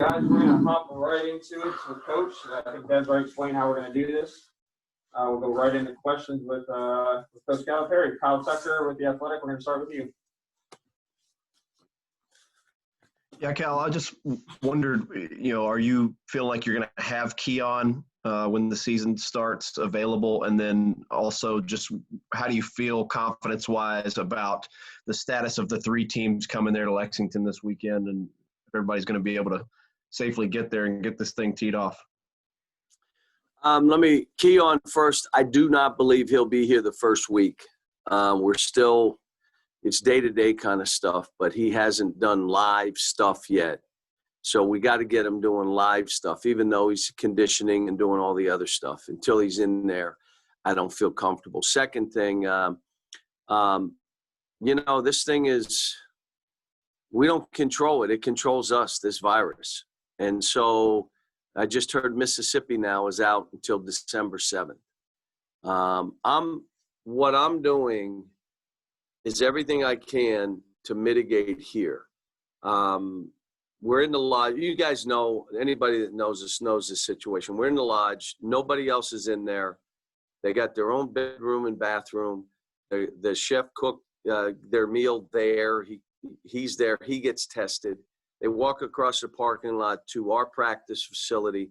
Guys, we're going to hop right into it with Coach. I think Deb's already explained how we're going to do this. We'll go right into questions with Coach Calipari. Kyle Tucker with The Athletic. We're going to start with you. Yeah, Cal, I just wondered, are you feeling like you're going to have Keon when the season starts available? And then also just how do you feel confidence-wise about the status of the three teams coming there to Lexington this weekend, and if everybody's going to be able to safely get there and get this thing teed off? Let me key on first. I do not believe he'll be here the first week. It's day-to-day kind of stuff, but he hasn't done live stuff yet. So we got to get him doing live stuff, even though he's conditioning and doing all the other stuff. Until he's in there, I don't feel comfortable. Second thing, this thing is, we don't control it. It controls us, this virus. And so I just heard Mississippi now is out until December 7th. What I'm doing is everything I can to mitigate here. We're in the lodge. You guys know, anybody that knows this situation. We're in the lodge. Nobody else is in there. They got their own bedroom and bathroom. The chef cooked their meal there. He's there. He gets tested. They walk across the parking lot to our practice facility.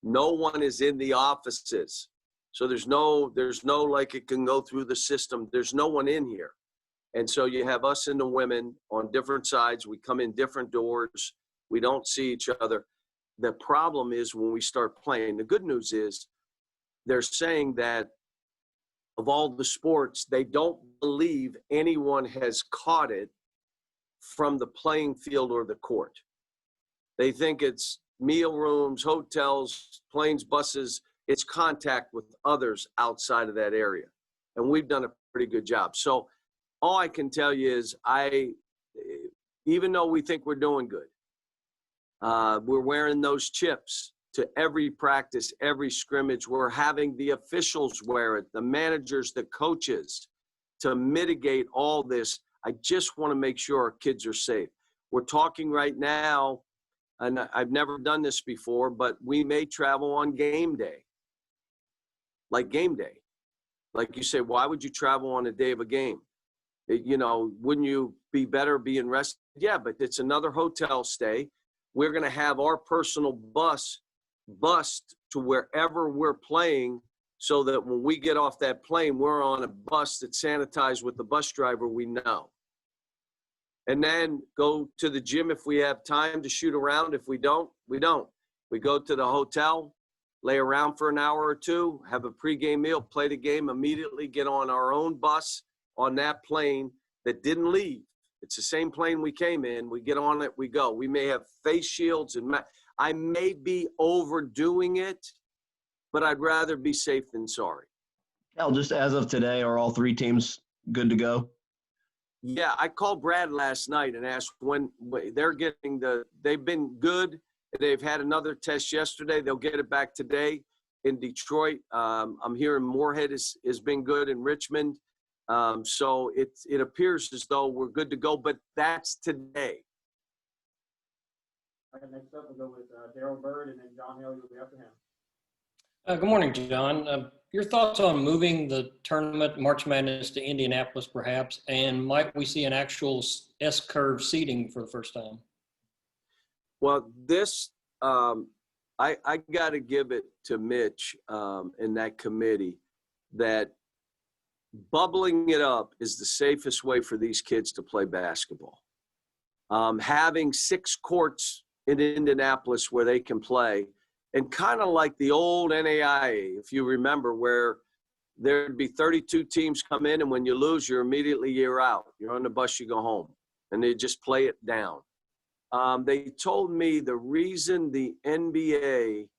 No one is in the offices. So there's no like it can go through the system. There's no one in here. And so you have us and the women on different sides. We come in different doors. We don't see each other. The problem is when we start playing. The good news is they're saying that of all the sports, they don't believe anyone has caught it from the playing field or the court. They think it's meal rooms, hotels, planes, buses. It's contact with others outside of that area. And we've done a pretty good job. So all I can tell you is even though we think we're doing good, we're wearing those chips to every practice, every scrimmage. We're having the officials wear it, the managers, the coaches, to mitigate all this. I just want to make sure our kids are safe. We're talking right now, and I've never done this before, but we may travel on game day. Like game day. Like you say, why would you travel on a day of a game? Wouldn't you be better being rested? Yeah, but it's another hotel stay. We're going to have our personal bus to wherever we're playing so that when we get off that plane, we're on a bus that's sanitized with the bus driver we know. And then go to the gym if we have time to shoot around. If we don't, we don't. We go to the hotel, lay around for an hour or two, have a pregame meal, play the game, immediately get on our own bus on that plane that didn't leave. It's the same plane we came in. We get on it, we go. We may have face shields and I may be overdoing it, but I'd rather be safe than sorry. Cal, just as of today, are all three teams good to go? Yeah, I called Brad last night and asked when they're getting they've been good. They've had another test yesterday. They'll get it back today in Detroit. I'm hearing Moorhead has been good in Richmond. So it appears as though we're good to go, but that's today. All right, next up we'll go with Daryl Bird, and then John Hill, you'll be after him. Good morning, John. Your thoughts on moving the tournament, March Madness, to Indianapolis, perhaps, and might we see an actual S-curve seating for the first time? Well, this I got to give it to Mitch and that committee that bubbling it up is the safest way for these kids to play basketball. Having 6 courts in Indianapolis where they can play, and kind of like the old NAIA, if you remember, where there'd be 32 teams come in, and when you lose, you're out. You're on the bus, you go home, and they just play it down. They told me the reason the NBA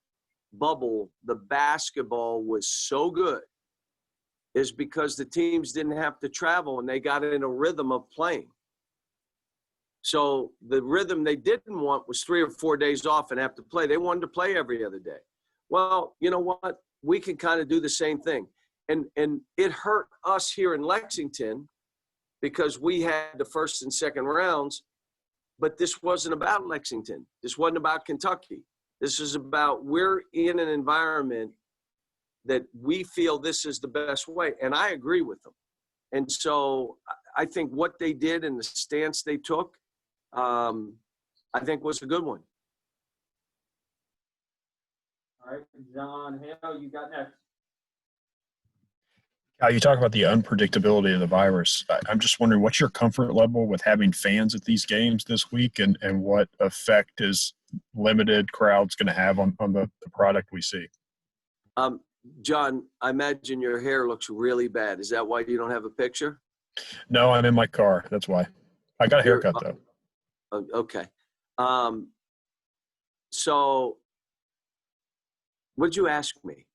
bubble, the basketball was so good is because the teams didn't have to travel and they got in a rhythm of playing. So the rhythm they didn't want was 3 or 4 days off and have to play. They wanted to play every other day. Well, you know what? We can kind of do the same thing. And it hurt us here in Lexington because we had the first and second rounds. But this wasn't about Lexington. This wasn't about Kentucky. This is about we're in an environment that we feel this is the best way. And I agree with them. And so I think what they did and the stance they took, I think was a good one. All right, John Hale, you got next. You talk about the unpredictability of the virus. I'm just wondering, what's your comfort level with having fans at these games this week, and what effect is limited crowds going to have on the product we see? John, I imagine your hair looks really bad. Is that why you don't have a picture? No, I'm in my car. That's why. I got a haircut, though. Okay. So what'd you ask me?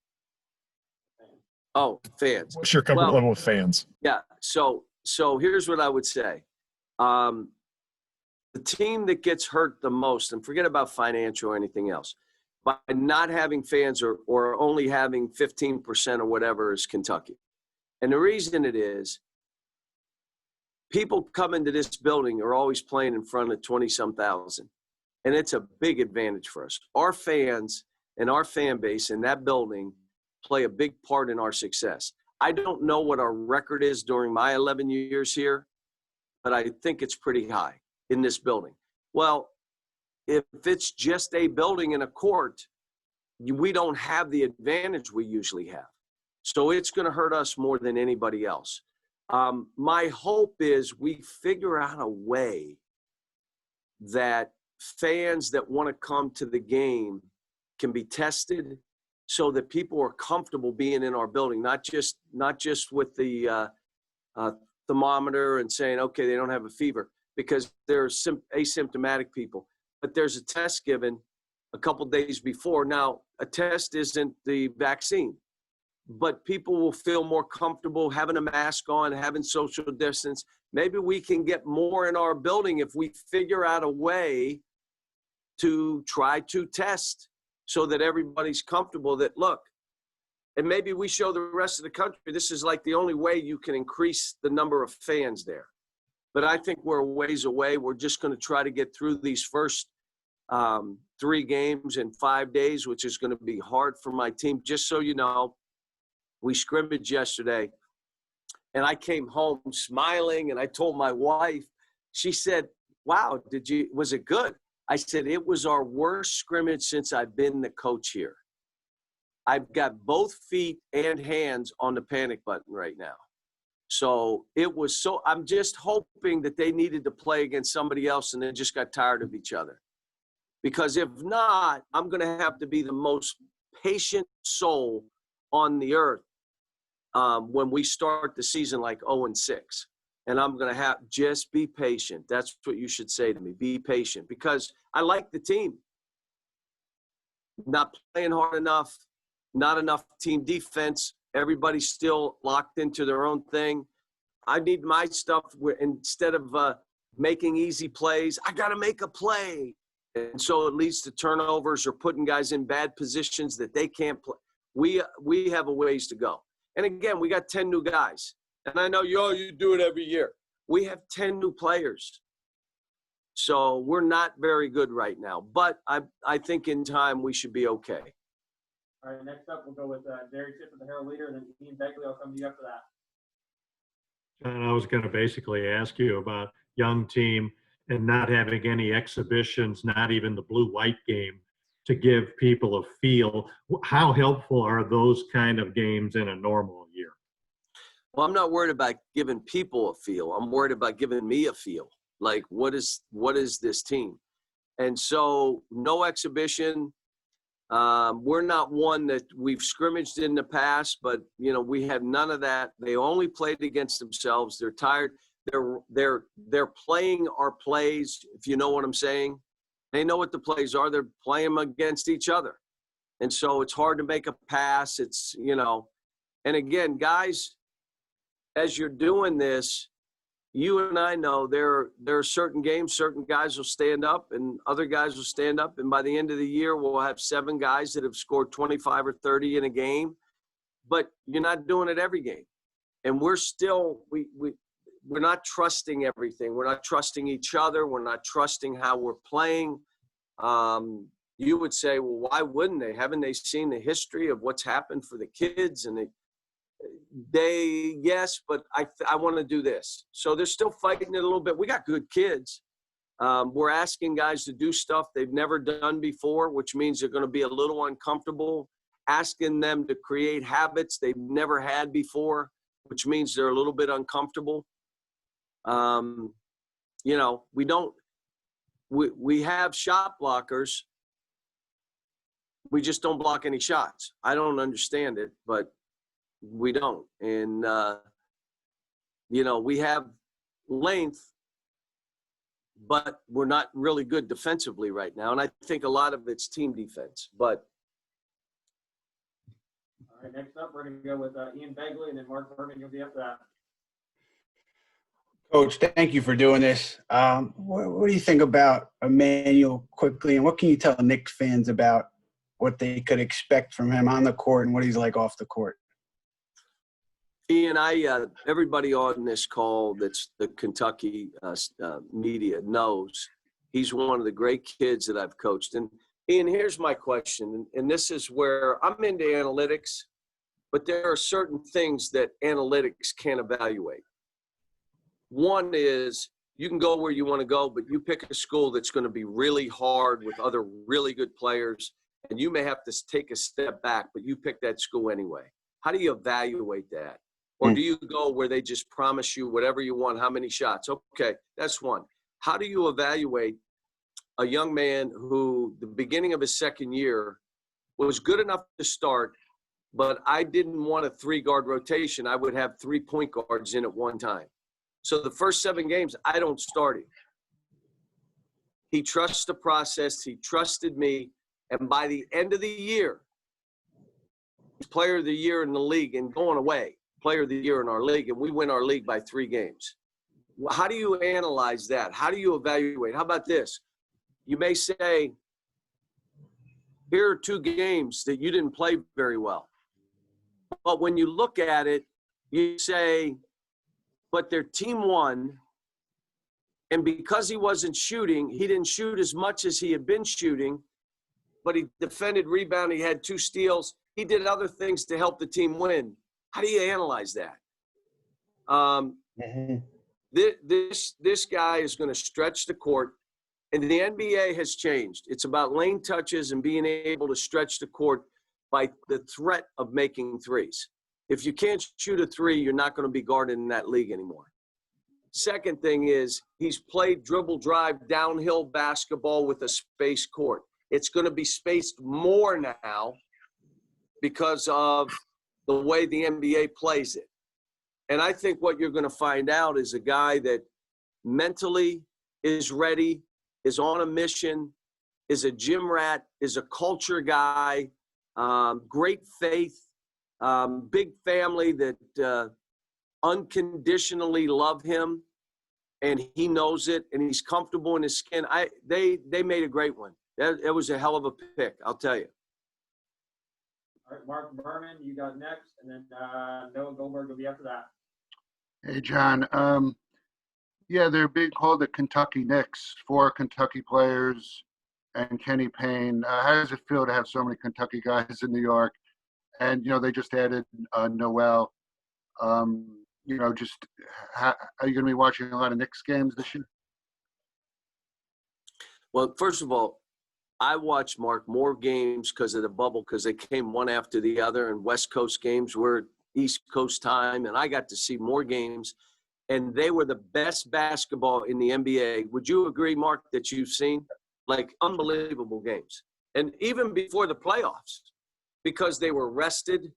Oh, fans. What's your comfort level with fans? Yeah. So here's what I would say. The team that gets hurt the most, and forget about financial or anything else, by not having fans or only having 15% or whatever, is Kentucky. And the reason it is, people come into this building are always playing in front of 20-some thousand. And it's a big advantage for us. Our fans and our fan base in that building play a big part in our success. I don't know what our record is during my 11 years here, but I think it's pretty high in this building. Well, if it's just a building and a court, we don't have the advantage we usually have. So it's going to hurt us more than anybody else. My hope is we figure out a way that fans that want to come to the game can be tested so that people are comfortable being in our building, not just with the thermometer and saying, okay, they don't have a fever, because there's asymptomatic people. But there's a test given a couple days before. Now, a test isn't the vaccine, but people will feel more comfortable having a mask on, having social distance. Maybe we can get more in our building if we figure out a way to try to test so that everybody's comfortable that, look, and maybe we show the rest of the country this is like the only way you can increase the number of fans there. But I think we're a ways away. We're just going to try to get through these first 3 games in 5 days, which is going to be hard for my team. Just so you know, we scrimmaged yesterday, and I came home smiling, and I told my wife, she said, wow, was it good? I said, it was our worst scrimmage since I've been the coach here. I've got both feet and hands on the panic button right now. So I'm just hoping that they needed to play against somebody else and they just got tired of each other. Because if not, I'm going to have to be the most patient soul on the earth when we start the season like 0-6. And I'm going to just be patient. That's what you should say to me. Be patient, because I like the team. Not playing hard enough, not enough team defense. Everybody's still locked into their own thing. I need my stuff where instead of making easy plays, I got to make a play. And so it leads to turnovers or putting guys in bad positions that they can't play. We have a ways to go. And again, we got 10 new guys. And I know you do it every year. We have 10 new players. So we're not very good right now. But I think in time we should be okay. All right, next up we'll go with Derek Tippett, the Herald leader, and then Ian Begley. I'll come to you after that. John, I was going to basically ask you about young team and not having any exhibitions, not even the blue-white game, to give people a feel. How helpful are those kind of games in a normal year? Well, I'm not worried about giving people a feel. I'm worried about giving me a feel. Like, what is this team? And so no exhibition. We're not one that we've scrimmaged in the past, but, we have none of that. They only played against themselves. They're tired. They're playing our plays, if you know what I'm saying. They know what the plays are. They're playing them against each other. And so it's hard to make a pass. It's, and again, guys, as you're doing this, you and I know there are certain games, certain guys will stand up and other guys will stand up. And by the end of the year, we'll have 7 guys that have scored 25 or 30 in a game. But you're not doing it every game. And we're still not trusting everything. We're not trusting each other. We're not trusting how we're playing. You would say, well, why wouldn't they? Haven't they seen the history of what's happened for the kids? And yes, but I want to do this. So they're still fighting it a little bit. We got good kids. We're asking guys to do stuff they've never done before, which means they're going to be a little uncomfortable. Asking them to create habits they've never had before, which means they're a little bit uncomfortable. You know, we have shot blockers. We just don't block any shots. I don't understand it, but we don't. And, you know, we have length, but we're not really good defensively right now. And I think a lot of it's team defense. But all right, next up, we're going to go with Ian Begley and then Mark Berman. You'll be after that. Coach, thank you for doing this. What do you think about Immanuel Quickley, and what can you tell Knicks fans about what they could expect from him on the court and what he's like off the court? Ian, everybody on this call that's the Kentucky media knows he's one of the great kids that I've coached. And Ian, here's my question, and this is where I'm into analytics, but there are certain things that analytics can't evaluate. One is you can go where you want to go, but you pick a school that's going to be really hard with other really good players, and you may have to take a step back, but you pick that school anyway. How do you evaluate that? Or do you go where they just promise you whatever you want, how many shots? Okay, that's one. How do you evaluate a young man who the beginning of his second year was good enough to start, but I didn't want a 3-guard rotation. I would have 3 point guards in at one time. So the first 7 games, I don't start him. He trusts the process. He trusted me. And by the end of the year, he's player of the year in the league and going away, player of the year in our league, and we win our league by 3 games. How do you analyze that? How do you evaluate? How about this? You may say, here are 2 games that you didn't play very well. But when you look at it, you say, but their team won, and because he wasn't shooting, he didn't shoot as much as he had been shooting, but he defended, rebounded, he had 2 steals. He did other things to help the team win. How do you analyze that? This guy is going to stretch the court, and the NBA has changed. It's about lane touches and being able to stretch the court by the threat of making threes. If you can't shoot a 3, you're not going to be guarded in that league anymore. Second thing is he's played dribble drive downhill basketball with a spaced court. It's going to be spaced more now because of the way the NBA plays it. And I think what you're going to find out is a guy that mentally is ready, is on a mission, is a gym rat, is a culture guy, great faith, big family that unconditionally love him, and he knows it, and he's comfortable in his skin. They made a great one. That was a hell of a pick, I'll tell you. All right, Mark Berman, you got next, and then Noah Goldberg will be after that. Hey, John. Yeah, they're being called the Kentucky Knicks, 4 Kentucky players and Kenny Payne. How does it feel to have so many Kentucky guys in New York? And, you know, they just added Noel. You know, just are you going to be watching a lot of Knicks games this year? Well, first of all, I watched, Mark, more games because of the bubble, because they came one after the other, and West Coast games were East Coast time, and I got to see more games, and they were the best basketball in the NBA. Would you agree, Mark, that you've seen? Like, unbelievable games. And even before the playoffs, because they were rested,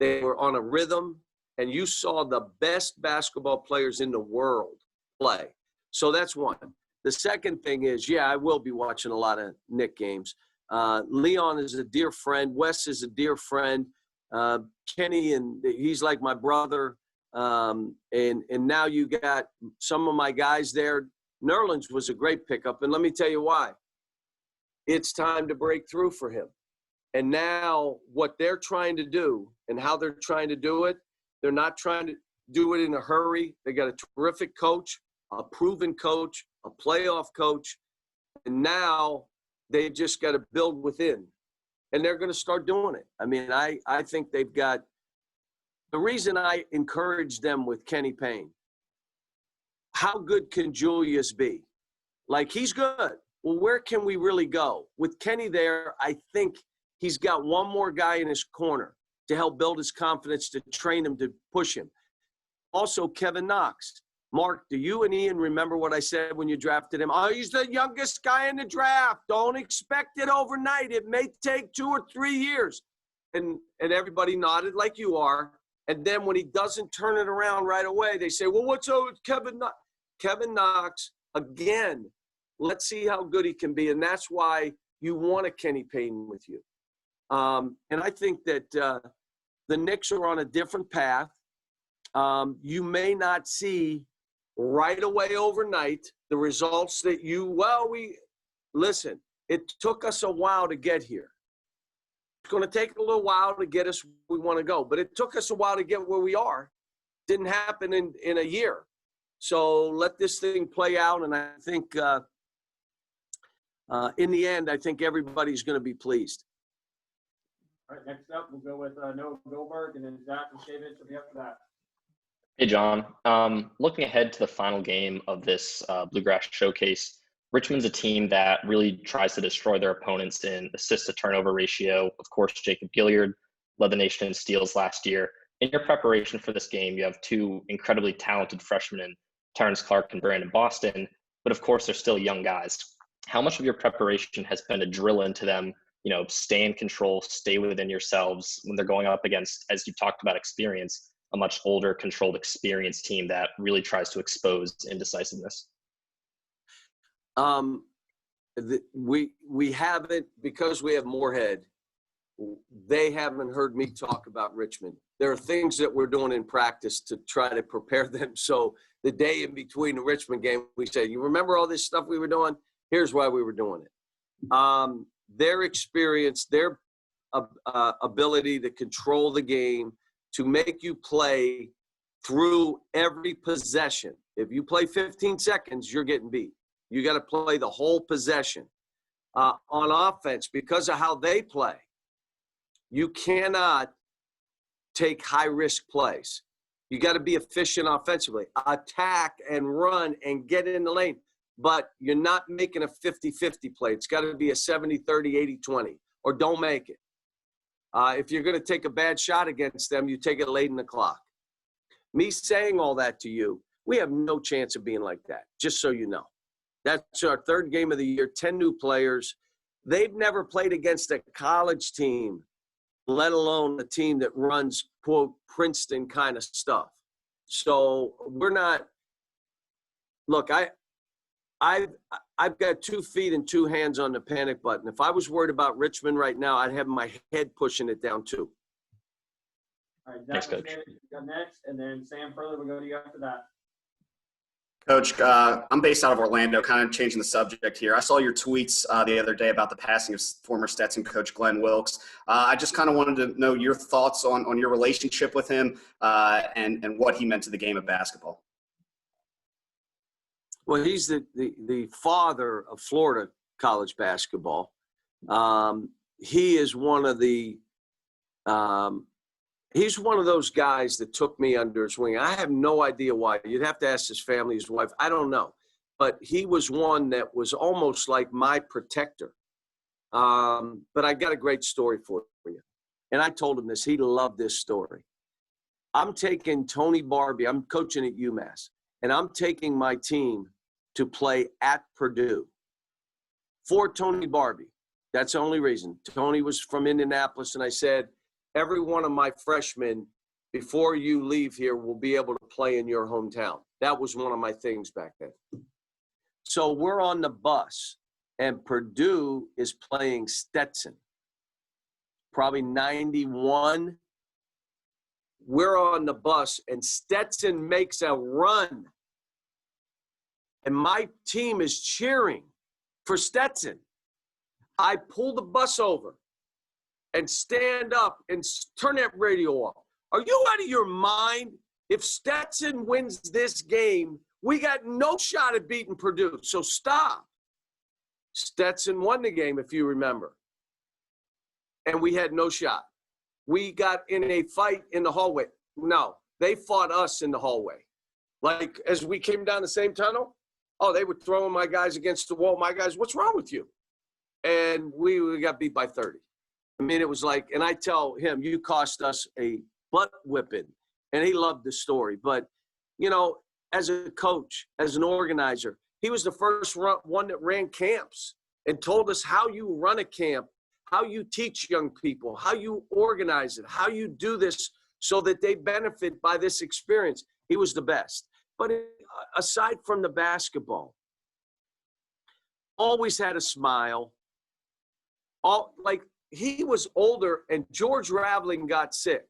they were on a rhythm, and you saw the best basketball players in the world play. So that's one. The second thing is, yeah, I will be watching a lot of Knick games. Leon is a dear friend. Wes is a dear friend. Kenny, and he's like my brother. And now you got some of my guys there. Nerlens was a great pickup, and let me tell you why. It's time to break through for him. And now what they're trying to do and how they're trying to do it, they're not trying to do it in a hurry. They got a terrific coach, a proven coach, a playoff coach, and now they've just got to build within. And they're going to start doing it. I mean, I think they've got – the reason I encourage them with Kenny Payne, how good can Julius be? Like, he's good. Well, where can we really go? With Kenny there, I think he's got one more guy in his corner to help build his confidence, to train him, to push him. Also, Kevin Knox. Mark, do you and Ian remember what I said when you drafted him? Oh, he's the youngest guy in the draft. Don't expect it overnight. It may take 2 or 3 years. And everybody nodded like you are. And then when he doesn't turn it around right away, they say, well, what's up with Kevin Knox? Kevin Knox, again, let's see how good he can be. And that's why you want a Kenny Payne with you. And I think that the Knicks are on a different path. You may not see right away overnight the results that listen, it took us a while to get here. It's going to take a little while to get us where we want to go, but it took us a while to get where we are. Didn't happen in a year. So let this thing play out, and I think in the end, I think everybody's going to be pleased. All right, next up, we'll go with Noah Goldberg, and then Zach Mishevich will be after that. Hey, John. Looking ahead to the final game of this Bluegrass Showcase, Richmond's a team that really tries to destroy their opponents in assist-to-turnover ratio. Of course, Jacob Gilliard led the nation in steals last year. In your preparation for this game, you have 2 incredibly talented freshmen in Terrence Clark and Brandon Boston, but of course, they're still young guys. How much of your preparation has been to drill into them, stay in control, stay within yourselves when they're going up against, as you've talked about, experience, a much older, controlled, experienced team that really tries to expose indecisiveness? We haven't, because we have Moorhead, they haven't heard me talk about Richmond. There are things that we're doing in practice to try to prepare them. So the day in between the Richmond game, we say, you remember all this stuff we were doing? Here's why we were doing it. Their experience, their ability to control the game, to make you play through every possession. If you play 15 seconds, you're getting beat. You got to play the whole possession. On offense, because of how they play, you cannot take high-risk plays. You got to be efficient offensively. Attack and run and get in the lane. But you're not making a 50-50 play. It's got to be a 70-30, 80-20, or don't make it. If you're going to take a bad shot against them, you take it late in the clock. Me saying all that to you, we have no chance of being like that, just so you know. That's our 3rd game of the year, 10 new players. They've never played against a college team, let alone a team that runs, quote, Princeton kind of stuff. So we're not – look, I've got 2 feet and 2 hands on the panic button. If I was worried about Richmond right now, I'd have my head pushing it down too. All right, Thanks, Zach Coach. Mishevich will go next, and then Sam Furley will go to you after that. Coach, I'm based out of Orlando, kind of changing the subject here. I saw your tweets the other day about the passing of former Stetson coach Glenn Wilkes. I just kind of wanted to know your thoughts on your relationship with him and what he meant to the game of basketball. Well, he's the father of Florida college basketball. He is one of the he's one of those guys that took me under his wing. I have no idea why. You'd have to ask his family, his wife. I don't know. But he was one that was almost like my protector. But I got a great story for you. And I told him this. He loved this story. I'm taking Tony Barbie. I'm coaching at UMass. And I'm taking my team to play at Purdue for Tony Barbie. That's the only reason. Tony was from Indianapolis, and I said, every one of my freshmen, before you leave here, will be able to play in your hometown. That was one of my things back then. So we're on the bus, and Purdue is playing Stetson. Probably 91. We're on the bus, and Stetson makes a run. And my team is cheering for Stetson. I pull the bus over and stand up and turn that radio off. Are you out of your mind? If Stetson wins this game, we got no shot at beating Purdue. So stop. Stetson won the game, if you remember. And we had no shot. We got in a fight in the hallway. No, they fought us in the hallway. Like, as we came down the same tunnel, oh, they were throwing my guys against the wall. My guys, what's wrong with you? And we got beat by 30. I mean, it was like, and I tell him, you cost us a butt whipping. And he loved the story. But, you know, as a coach, as an organizer, he was the first one that ran camps and told us how you run a camp, how you teach young people, how you organize it, how you do this so that they benefit by this experience. He was the best. But aside from the basketball, always had a smile. Like, he was older, and George Raveling got sick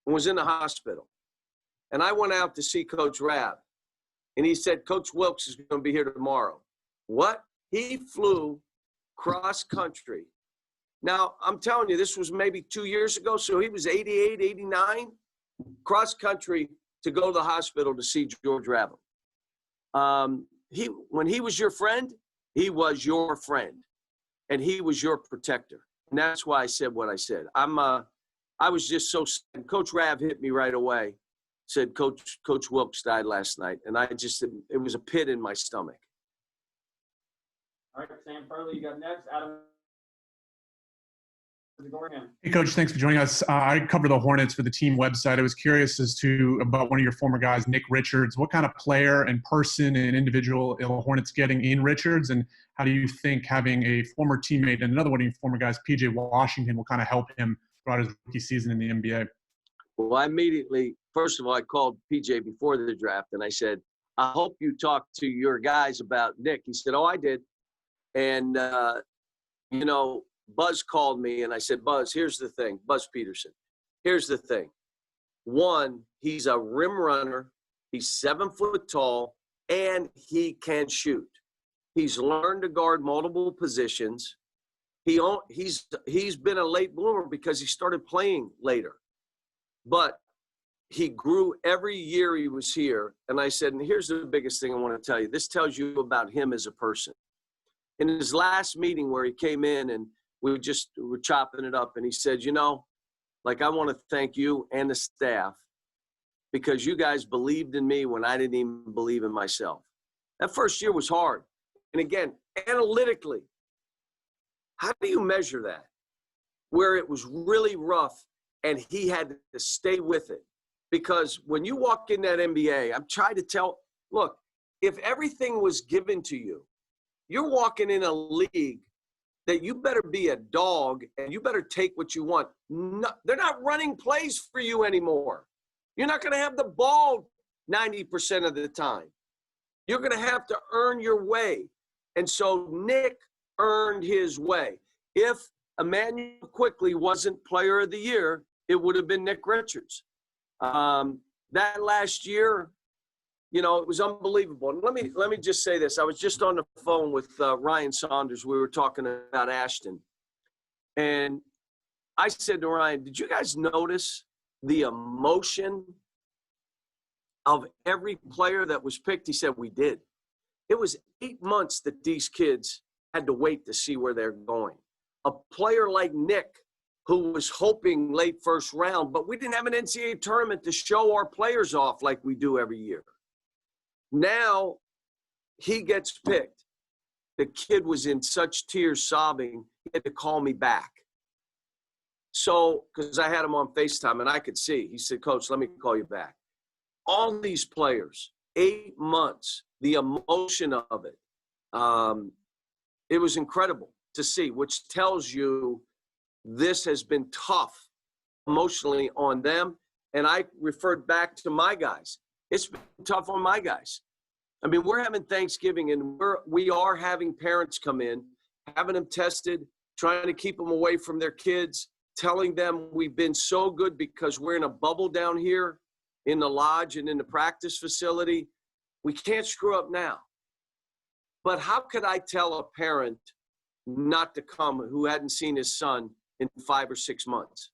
and was in the hospital. And I went out to see Coach Rav, and he said, Coach Wilkes is going to be here tomorrow. What? He flew cross country. Now, I'm telling you, this was maybe 2 years ago, so he was 88, 89, cross country to go to the hospital to see George Raveling. When he was your friend, he was your friend, and he was your protector. And that's why I said what I said. I was just so sad. Coach Rav hit me right away, said, Coach Wilkes died last night. And it was a pit in my stomach. All right, Sam Farley, you got next. Adam. Hey, Coach, thanks for joining us. I cover the Hornets for the team website. I was curious about one of your former guys, Nick Richards. What kind of player and person and individual the Hornets getting in Richards, and how do you think having a former teammate and another one of your former guys, P.J. Washington, will kind of help him throughout his rookie season in the NBA? Well, I immediately, first of all, I called P.J. before the draft, and I said, I hope you talked to your guys about Nick. He said, oh, I did. And, you know, Buzz called me, and I said, Buzz, here's the thing. Buzz Peterson, here's the thing. One, he's a rim runner. He's 7 foot tall, and he can shoot. He's learned to guard multiple positions. He's been a late bloomer because he started playing later. But he grew every year he was here. And I said, and here's the biggest thing I want to tell you. This tells you about him as a person. In his last meeting where he came in and we were chopping it up, and he said, you know, like, I want to thank you and the staff because you guys believed in me when I didn't even believe in myself. That first year was hard. And again, analytically, how do you measure that? Where it was really rough and he had to stay with it. Because when you walk in that NBA, I'm trying to tell, look, if everything was given to you, you're walking in a league that you better be a dog and you better take what you want. No, they're not running plays for you anymore. You're not going to have the ball 90% of the time. You're going to have to earn your way. And so Nick earned his way. If Immanuel Quickley wasn't player of the year, it would have been Nick Richards. That last year, you know, it was unbelievable. And let me just say this. I was just on the phone with Ryan Saunders. We were talking about Ashton. And I said to Ryan, did you guys notice the emotion of every player that was picked? He said, we did. It was 8 months that these kids had to wait to see where they're going. A player like Nick, who was hoping late first round, but we didn't have an NCAA tournament to show our players off like we do every year. Now he gets picked. The kid was in such tears, sobbing, he had to call me back. So, because I had him on FaceTime and I could see, he said, Coach, let me call you back. All these players, 8 months, the emotion of it, it was incredible to see, which tells you this has been tough emotionally on them. And I referred back to my guys. It's been tough on my guys. I mean, we're having Thanksgiving and we are having parents come in, having them tested, trying to keep them away from their kids, telling them we've been so good because we're in a bubble down here in the lodge and in the practice facility. We can't screw up now. But how could I tell a parent not to come who hadn't seen his son in 5 or 6 months?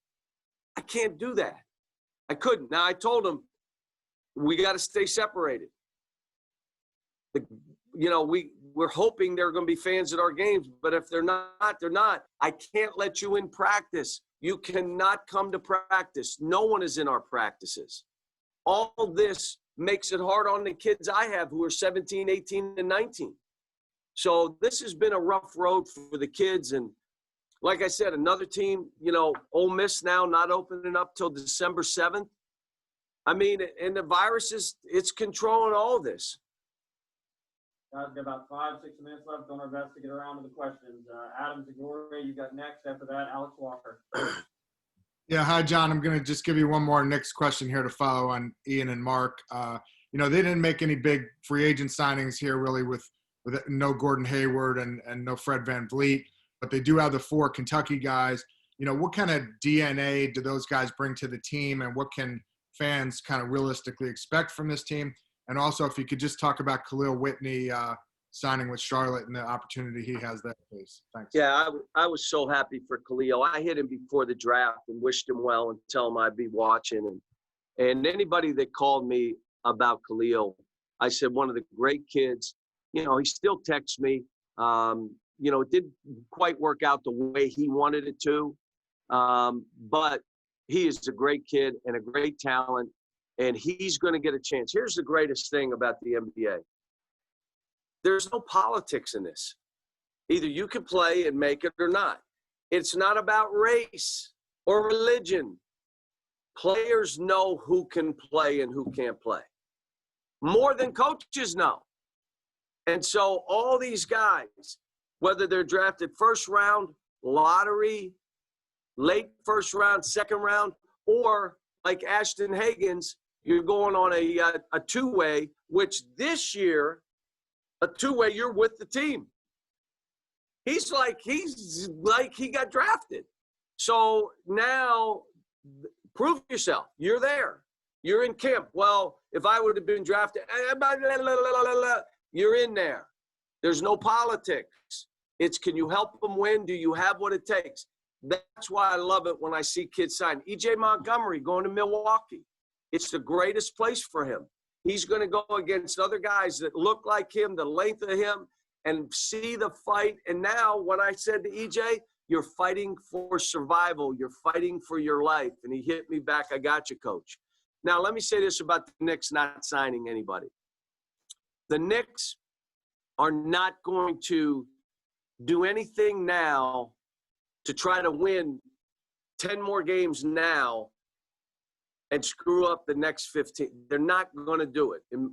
I can't do that. I couldn't. Now, I told him, we got to stay separated. We're hoping there are going to be fans at our games, but if they're not, they're not. I can't let you in practice. You cannot come to practice. No one is in our practices. All this makes it hard on the kids I have who are 17, 18, and 19. So this has been a rough road for the kids. And like I said, another team, Ole Miss now not opening up till December 7th. I mean, and the virus it's controlling all this. Guys, got about 5-6 minutes left. Doing our best to get around to the questions. Adam Zagori, you got next. After that, Alex Walker. Yeah, hi, John. I'm going to just give you one more Knicks question here to follow on Ian and Mark. They didn't make any big free agent signings here really with no Gordon Hayward and no Fred VanVleet, but they do have the 4 Kentucky guys. What kind of DNA do those guys bring to the team, and what can fans kind of realistically expect from this team? And also, if you could just talk about Khalil Whitney signing with Charlotte and the opportunity he has there, please. Thanks. Yeah, I was so happy for Khalil. I hit him before the draft and wished him well and tell him I'd be watching. And anybody that called me about Khalil, I said, one of the great kids. He still texts me. It didn't quite work out the way he wanted it to. But he is a great kid and a great talent. And he's going to get a chance. Here's the greatest thing about the NBA. There's no politics in this. Either you can play and make it or not. It's not about race or religion. Players know who can play and who can't play. More than coaches know. And so all these guys, whether they're drafted first round, lottery, late first round, second round, or like Ashton Hagans, you're going on a two-way, which this year, a two-way, you're with the team. He's like he got drafted. So now prove yourself. You're there. You're in camp. Well, if I would have been drafted, you're in there. There's no politics. It's can you help them win? Do you have what it takes? That's why I love it when I see kids sign. E.J. Montgomery going to Milwaukee. It's the greatest place for him. He's going to go against other guys that look like him, the length of him, and see the fight. And now what I said to E.J., you're fighting for survival. You're fighting for your life. And he hit me back, I got you, coach. Now, let me say this about the Knicks not signing anybody. The Knicks are not going to do anything now to try to win 10 more games now and screw up the next 15. They're not going to do it, in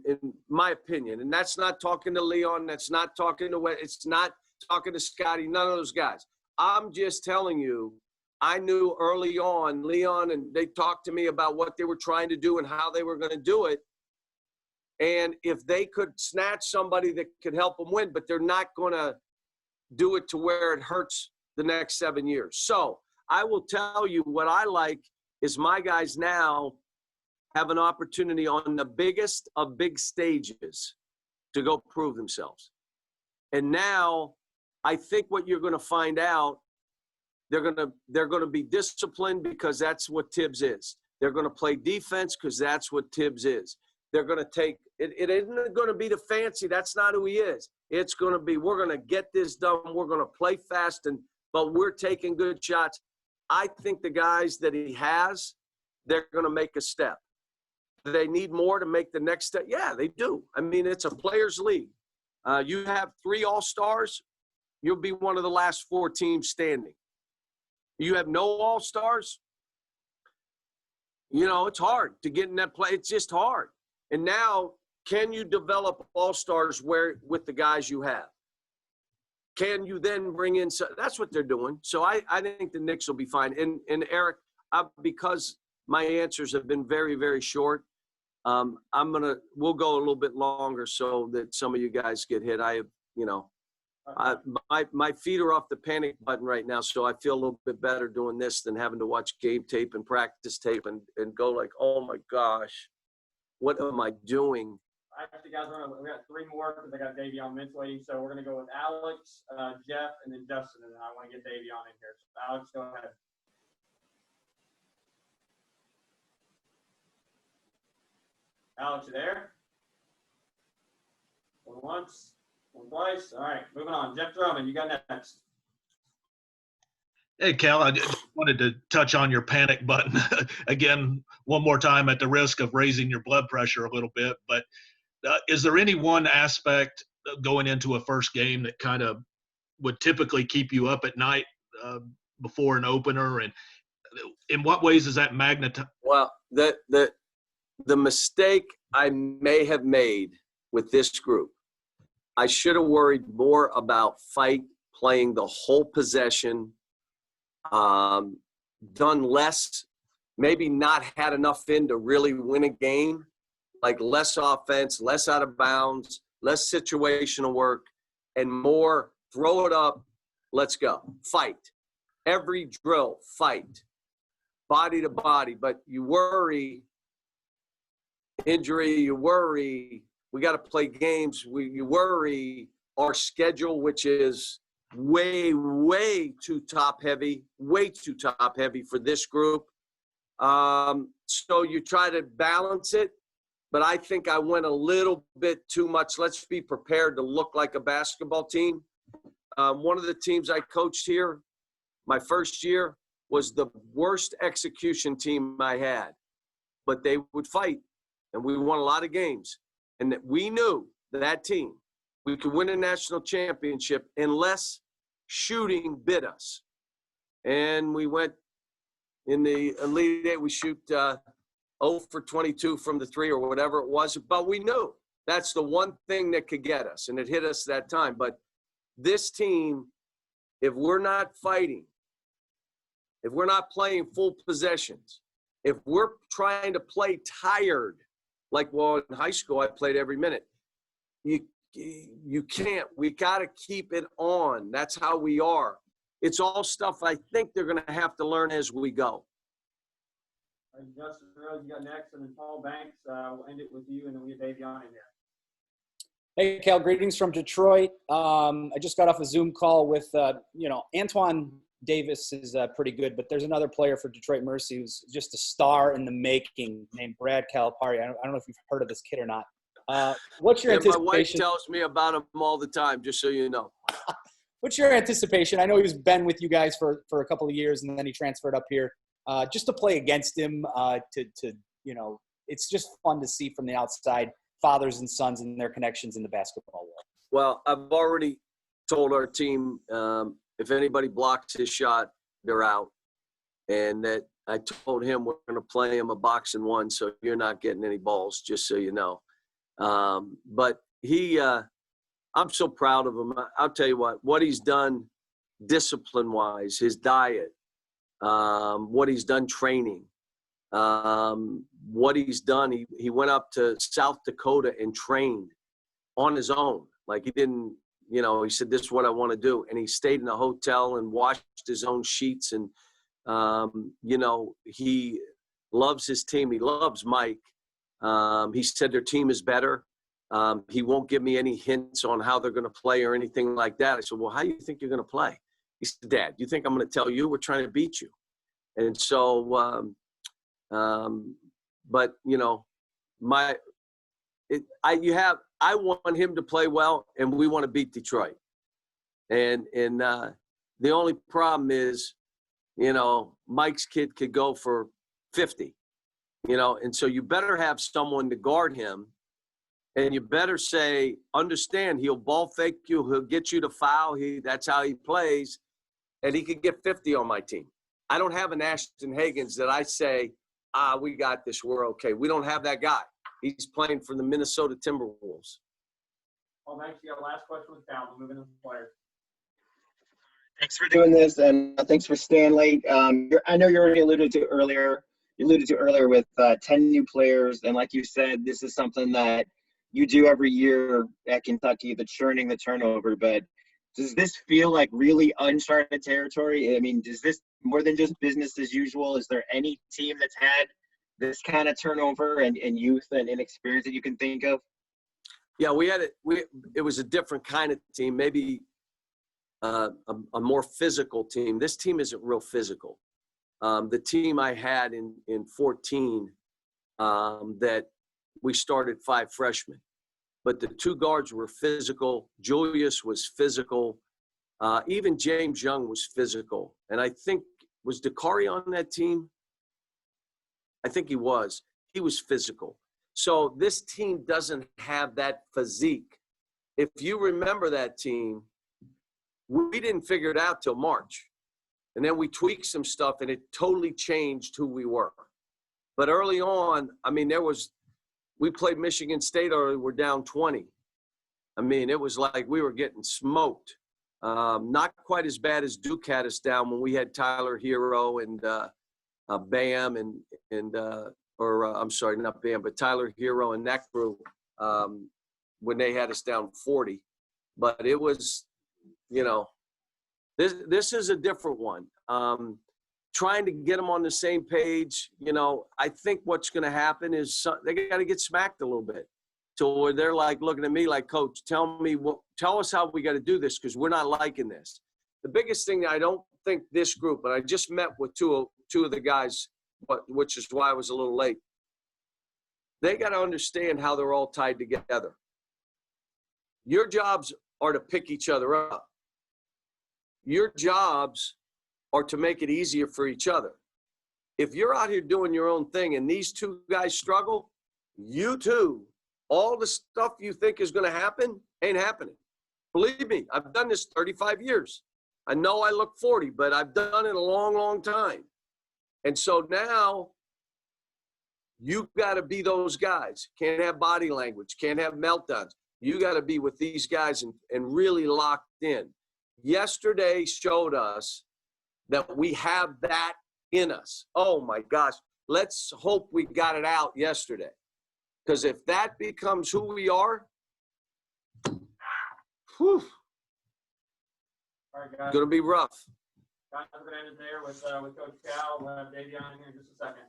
my opinion. And that's not talking to Leon. That's not talking to – it's not talking to Scotty, none of those guys. I'm just telling you, I knew early on, Leon, and they talked to me about what they were trying to do and how they were going to do it. And if they could snatch somebody that could help them win, but they're not going to do it to where it hurts the next 7 years. So I will tell you what I like is my guys now have an opportunity on the biggest of big stages to go prove themselves. And now I think what you're going to find out, they're going to be disciplined because that's what Tibbs is. They're going to play defense because that's what Tibbs is. They're going to take it. It isn't going to be the fancy. That's not who he is. It's going to be, we're going to get this done. We're going to play fast, but we're taking good shots. I think the guys that he has, they're going to make a step. Do they need more to make the next step? Yeah, they do. I mean, it's a players' league. You have 3 all-stars, you'll be one of the last 4 teams standing. You have no all-stars, it's hard to get in that play. It's just hard. And now, can you develop all-stars with the guys you have? Can you then bring in – that's what they're doing. So I think the Knicks will be fine. And Eric, because my answers have been very, very short, we'll go a little bit longer so that some of you guys get hit. My feet are off the panic button right now, so I feel a little bit better doing this than having to watch game tape and practice tape and go like, oh, my gosh, what am I doing? Actually, guys, we got 3 more because I got Davion Mintz waiting. So we're going to go with Alex, Jeff, and then Justin. And I want to get Davion in here. So Alex, go ahead. Alex, you there? One once, one twice. All right, moving on. Jeff Drummond, you got next. Hey, Cal, I just wanted to touch on your panic button again one more time at the risk of raising your blood pressure a little bit. But is there any one aspect going into a first game that kind of would typically keep you up at night before an opener? And in what ways is that magnetized? Well, the mistake I may have made with this group, I should have worried more about fight, playing the whole possession, done less, maybe not had enough in to really win a game, like less offense, less out of bounds, less situational work, and more throw it up, let's go, fight. Every drill, fight, body to body. But you worry injury, you worry we got to play games, you worry our schedule, which is way too top heavy for this group. So you try to balance it, but I think I went a little bit too much. Let's be prepared to look like a basketball team. One of the teams I coached here, my first year, was the worst execution team I had, but they would fight, and we won a lot of games. And that we knew that team, we could win a national championship unless shooting bit us. And we went in the Elite Eight, we shoot 0 for 22 from the three or whatever it was, but we knew that's the one thing that could get us, and it hit us that time. But this team, if we're not fighting, if we're not playing full possessions, if we're trying to play tired, like, well, in high school, I played every minute. You can't. We got to keep it on. That's how we are. It's all stuff I think they're going to have to learn as we go. All right, Justin Rose, you got next, and then Paul Banks. We'll end it with you, and then we get Davion in here. Hey, Cal, greetings from Detroit. I just got off a Zoom call with, Antoine Davis is pretty good, but there's another player for Detroit Mercy who's just a star in the making named Brad Calipari. I don't know if you've heard of this kid or not. What's your anticipation? My wife tells me about him all the time, just so you know. What's your anticipation? I know he's been with you guys for a couple of years, and then he transferred up here. Just to play against him, it's just fun to see from the outside fathers and sons and their connections in the basketball world. Well, I've already told our team if anybody blocks his shot, they're out. And that I told him we're going to play him a box and one, so you're not getting any balls, just so you know. But I'm so proud of him. I'll tell you what he's done discipline-wise, his diet, what he's done training, what he's done. He went up to South Dakota and trained on his own. Like he didn't, he said, this is what I want to do. And he stayed in a hotel and washed his own sheets. And, he loves his team. He loves Mike. He said their team is better. He won't give me any hints on how they're going to play or anything like that. I said, well, how do you think you're going to play? He said, Dad, you think I'm going to tell you? We're trying to beat you. And so, but I want him to play well, and we want to beat Detroit. And the only problem is, Mike's kid could go for 50, and so you better have someone to guard him, and you better say, understand, he'll ball fake you, he'll get you to foul, that's how he plays, and he could get 50 on my team. I don't have an Ashton Higgins that I say, we got this, we're okay. We don't have that guy. He's playing for the Minnesota Timberwolves. Paul Banks, you got last question with Cal. Moving to the players. Thanks for doing this, and thanks for staying late. I know you already alluded to earlier with 10 new players, and like you said, this is something that you do every year at Kentucky, the churning the turnover. But does this feel like really uncharted territory? I mean, is this more than just business as usual? Is there any team that's had this kind of turnover and youth and inexperience that you can think of? Yeah, it was a different kind of team, maybe a more physical team. This team isn't real physical. The team I had in 14 that we started 5 freshmen. But the 2 guards were physical. Julius was physical. Even James Young was physical. And I think, was Dakari on that team? I think he was. He was physical. So this team doesn't have that physique. If you remember that team, we didn't figure it out till March. And then we tweaked some stuff, and it totally changed who we were. But early on, I mean, we played Michigan State early, we're down 20. I mean, it was like we were getting smoked. Not quite as bad as Duke had us down when we had Tyler Hero and Bam I'm sorry, not Bam, but Tyler Hero and that crew when they had us down 40. But it was, you know, this is a different one. Trying to get them on the same page, you know, I think what's going to happen is they got to get smacked a little bit. So where they're like looking at me like, Coach, tell us how we got to do this because we're not liking this. The biggest thing, I don't think this group, but I just met with two of the guys, which is why I was a little late. They got to understand how they're all tied together. Your jobs are to pick each other up. Your jobs are to make it easier for each other. If you're out here doing your own thing and these 2 guys struggle, you too, all the stuff you think is going to happen ain't happening. Believe me, I've done this 35 years. I know I look 40, but I've done it a long, long time. And so now you got to be those guys. Can't have body language, can't have meltdowns. You got to be with these guys and really locked in. Yesterday showed us that we have that in us. Oh my gosh. Let's hope we got it out yesterday. Because if that becomes who we are, whew, All right, guys. going to be rough. Guys, we're going to end it there with Coach Cal. We'll have Davey on here in just a second.